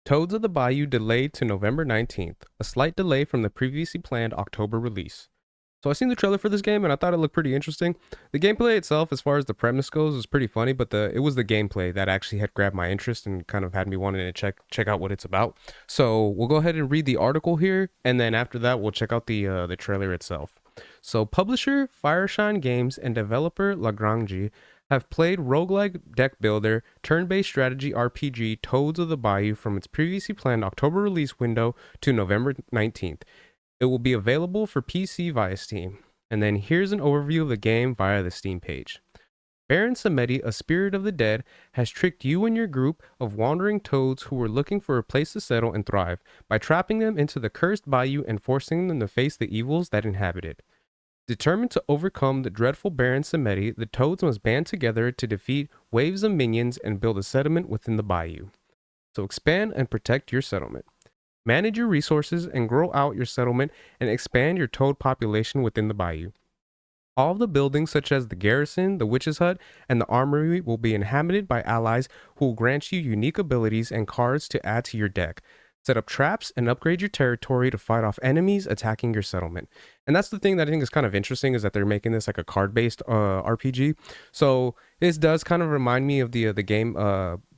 Toads of the Bayou delayed to November 19th, a slight delay from the previously planned October release. So I seen the trailer for this game and I thought it looked pretty interesting. The gameplay itself, as far as the premise goes, was pretty funny, but it was the gameplay that actually had grabbed my interest and kind of had me wanting to check out what it's about. So we'll go ahead and read the article here, and then after that we'll check out the trailer itself. So publisher Fireshine Games and developer Lagrange have played roguelike deck builder turn-based strategy RPG Toads of the Bayou from its previously planned October release window to November 19th. It will be available for PC via Steam. And then here's an overview of the game via the Steam page. Baron Samedi, a spirit of the dead, has tricked you and your group of wandering toads who were looking for a place to settle and thrive by trapping them into the cursed bayou and forcing them to face the evils that inhabit it. Determined to overcome the dreadful Baron Samedi, the toads must band together to defeat waves of minions and build a settlement within the bayou. So expand and protect your settlement. Manage your resources and grow out your settlement and expand your toad population within the bayou. All of the buildings, such as the garrison, the witch's hut, and the armory, will be inhabited by allies who will grant you unique abilities and cards to add to your deck. Set up traps and upgrade your territory to fight off enemies attacking your settlement. And that's the thing that I think is kind of interesting, is that they're making this like a card-based RPG. So this does kind of remind me of the game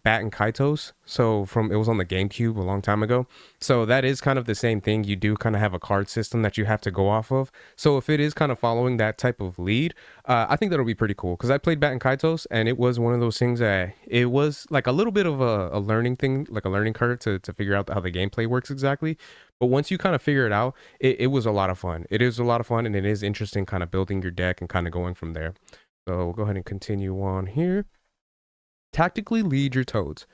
Bat and Kaitos. So it was on the GameCube a long time ago. So that is kind of the same thing. You do kind of have a card system that you have to go off of. So if it is kind of following that type of lead, I think that'll be pretty cool, because I played Bat and Kaitos and it was one of those things that it was like a little bit of a learning thing, like a learning curve to figure out how the gameplay works exactly. But once you kind of figure it out, it was a lot of fun. It is a lot of fun, and it is interesting kind of building your deck and kind of going from there. So we'll go ahead and continue on here. Tactically lead your toads.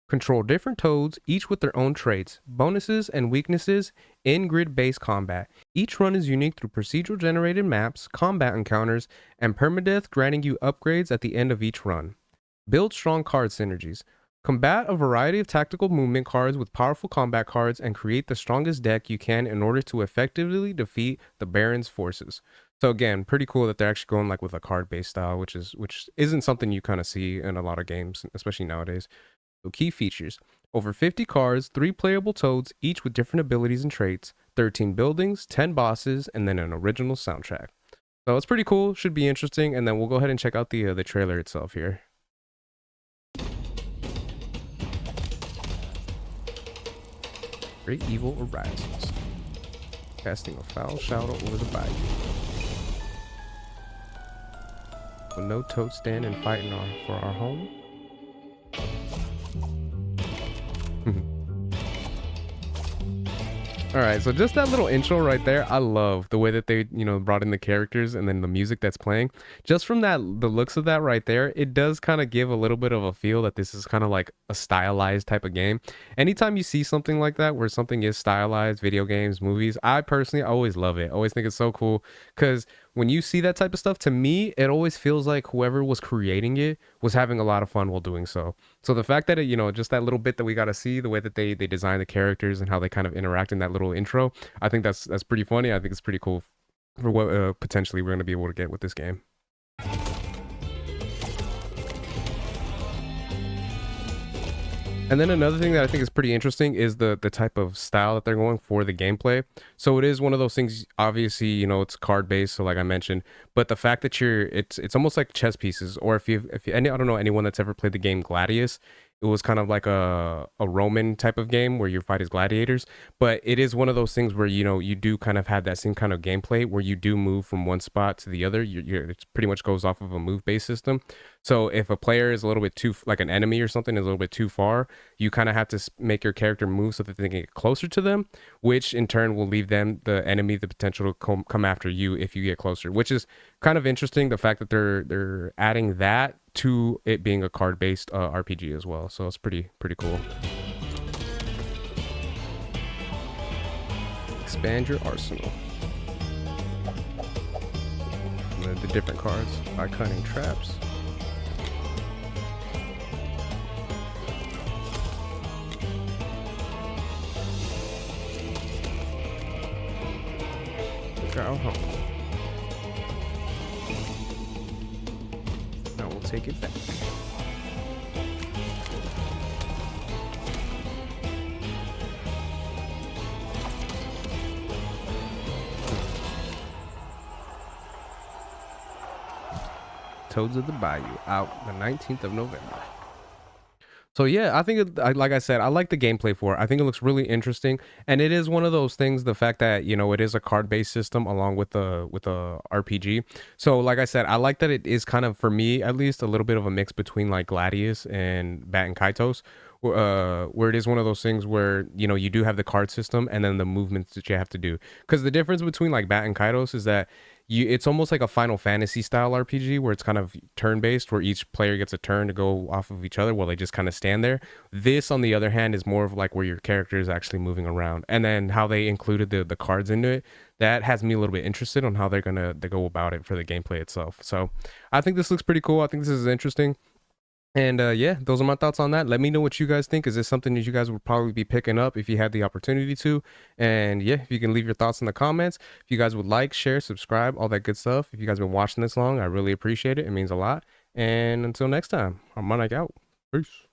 Control different toads, each with their own traits, bonuses, and weaknesses in grid-based combat. Each run is unique through procedural generated maps, combat encounters, and permadeath, granting you upgrades at the end of each run. Build strong card synergies. Combat a variety of tactical movement cards with powerful combat cards and create the strongest deck you can in order to effectively defeat the Baron's forces. So again, pretty cool that they're actually going like with a card-based style, which isn't something you kind of see in a lot of games, especially nowadays. So key features: over 50 cards, 3 playable toads, each with different abilities and traits, 13 buildings, 10 bosses, and then an original soundtrack. So it's pretty cool, should be interesting, and then we'll go ahead and check out the trailer itself here. Great evil arises, casting a foul shadow over the bayou. Will no toad stand and fight for our home? All right, so just that little intro right there, I love the way that they, brought in the characters and then the music that's playing. Just from the looks of that right there, it does kind of give a little bit of a feel that this is kind of like a stylized type of game. Anytime you see something like that, where something is stylized, video games, movies, I personally always love it. Always think it's so cool, because when you see that type of stuff, to me, it always feels like whoever was creating it was having a lot of fun while doing so. So the fact that it, just that little bit that we got to see, the way that they design the characters and how they kind of interact in that little intro, I think that's pretty funny. I think it's pretty cool for what potentially we're going to be able to get with this game. And then another thing that I think is pretty interesting is the type of style that they're going for the gameplay. So it is one of those things, obviously, it's card based, so like I mentioned, but the fact that it's almost like chess pieces. Or if you I don't know anyone that's ever played the game Gladius, it was kind of like a Roman type of game where you fight as gladiators, but it is one of those things where, you do kind of have that same kind of gameplay where you do move from one spot to the other. It pretty much goes off of a move based system. So if a player is a little bit too, like an enemy or something is a little bit too far, you kind of have to make your character move so that they can get closer to them, which in turn will leave them, the enemy, the potential to come after you if you get closer, which is kind of interesting. The fact that they're adding that to it being a card-based RPG as well, so it's pretty cool. Expand your arsenal. The different cards by cunning traps. Go home. Now we'll take it back. Toads of the Bayou, out the 19th of November. So yeah, I think like I said, I like the gameplay for it. I think it looks really interesting, and it is one of those things. The fact that it is a card-based system along with the RPG. So like I said, I like that it is kind of, for me at least, a little bit of a mix between like Gladius and Bat and Kaitos, where it is one of those things where you do have the card system and then the movements that you have to do. Because the difference between like Bat and Kaitos is that it's almost like a Final Fantasy style RPG where it's kind of turn based, where each player gets a turn to go off of each other while they just kind of stand there. This, on the other hand, is more of like where your character is actually moving around, and then how they included the cards into it. That has me a little bit interested on how they're gonna go about it for the gameplay itself. So I think this looks pretty cool. I think this is interesting. And yeah, those are my thoughts on that. Let me know what you guys think. Is this something that you guys would probably be picking up if you had the opportunity to? And yeah, if you can leave your thoughts in the comments. If you guys would like, share, subscribe, all that good stuff. If you guys been watching this long, I really appreciate it. It means a lot. And until next time, I'm Mike out. Peace.